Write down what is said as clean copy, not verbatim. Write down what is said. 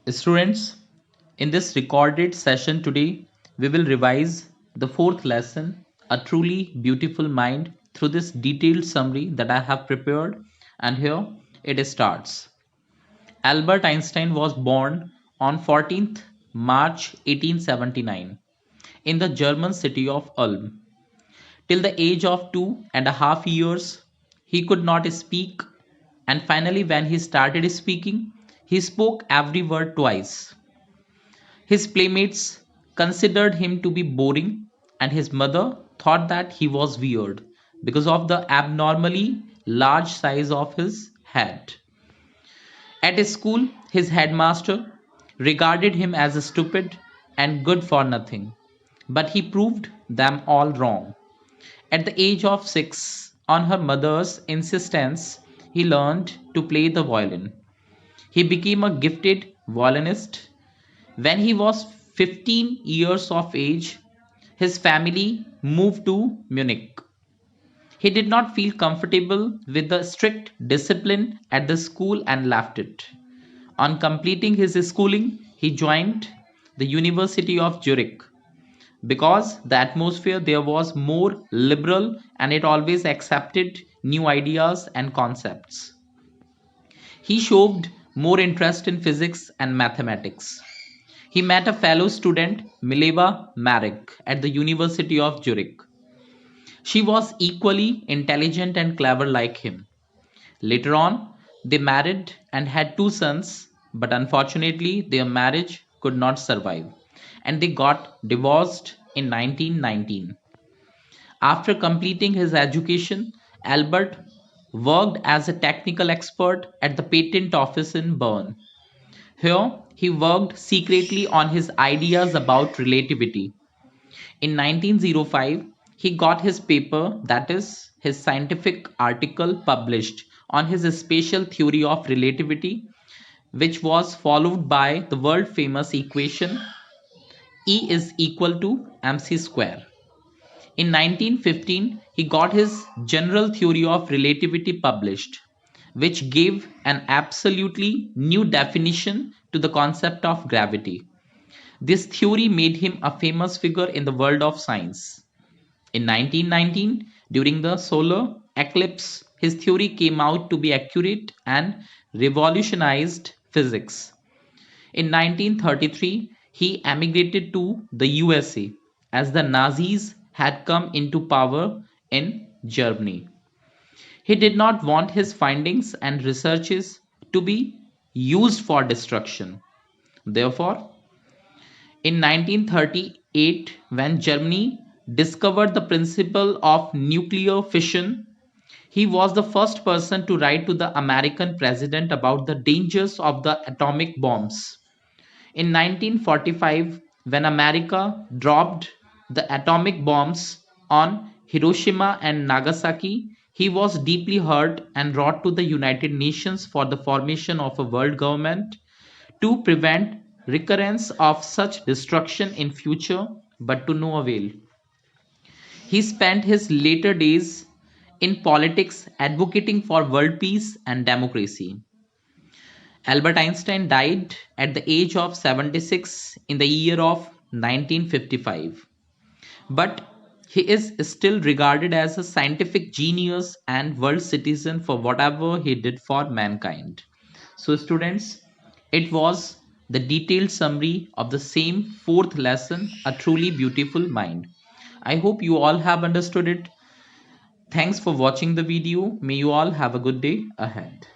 Students, in this recorded session today, we will revise the fourth lesson, A Truly Beautiful Mind, through this detailed summary that I have prepared. And here it starts. Albert Einstein was born on 14th March 1879 in the German city of Ulm. Till the age of 2.5 years, he could not speak, and finally, when he started speaking, he spoke every word twice. His playmates considered him to be boring, and his mother thought that he was weird because of the abnormally large size of his head. At his school, his headmaster regarded him as stupid and good for nothing, but he proved them all wrong. At the age of 6, on her mother's insistence, he learned to play the violin. He became a gifted violinist. When he was 15 years of age, his family moved to Munich. He did not feel comfortable with the strict discipline at the school and left it. On completing his schooling, he joined the University of Zurich because the atmosphere there was more liberal and it always accepted new ideas and concepts. He showed more interest in physics and mathematics. He met a fellow student, Mileva Marek, at the University of Zurich. She was equally intelligent and clever like him. Later on, they married and had two sons, but unfortunately, their marriage could not survive, and they got divorced in 1919. After completing his education, Albert worked as a technical expert at the patent office in Bern. Here, he worked secretly on his ideas about relativity. In 1905, he got his paper, that is, his scientific article, published on his special theory of relativity, which was followed by the world famous equation E is equal to mc square. In 1915, he got his general theory of relativity published, which gave an absolutely new definition to the concept of gravity. This theory made him a famous figure in the world of science. In 1919, during the solar eclipse, his theory came out to be accurate and revolutionized physics. In 1933, he emigrated to the USA as the Nazis had come into power in Germany. He did not want his findings and researches to be used for destruction. Therefore, in 1938, when Germany discovered the principle of nuclear fission, he was the first person to write to the American president about the dangers of the atomic bombs. In 1945, when America dropped the atomic bombs on Hiroshima and Nagasaki, he was deeply hurt and wrote to the United Nations for the formation of a world government to prevent recurrence of such destruction in future, but to no avail. He spent his later days in politics advocating for world peace and democracy. Albert Einstein died at the age of 76 in the year of 1955. But he is still regarded as a scientific genius and world citizen for whatever he did for mankind. So, students, it was the detailed summary of the same fourth lesson, A Truly Beautiful Mind. I hope you all have understood it. Thanks for watching the video. May you all have a good day ahead.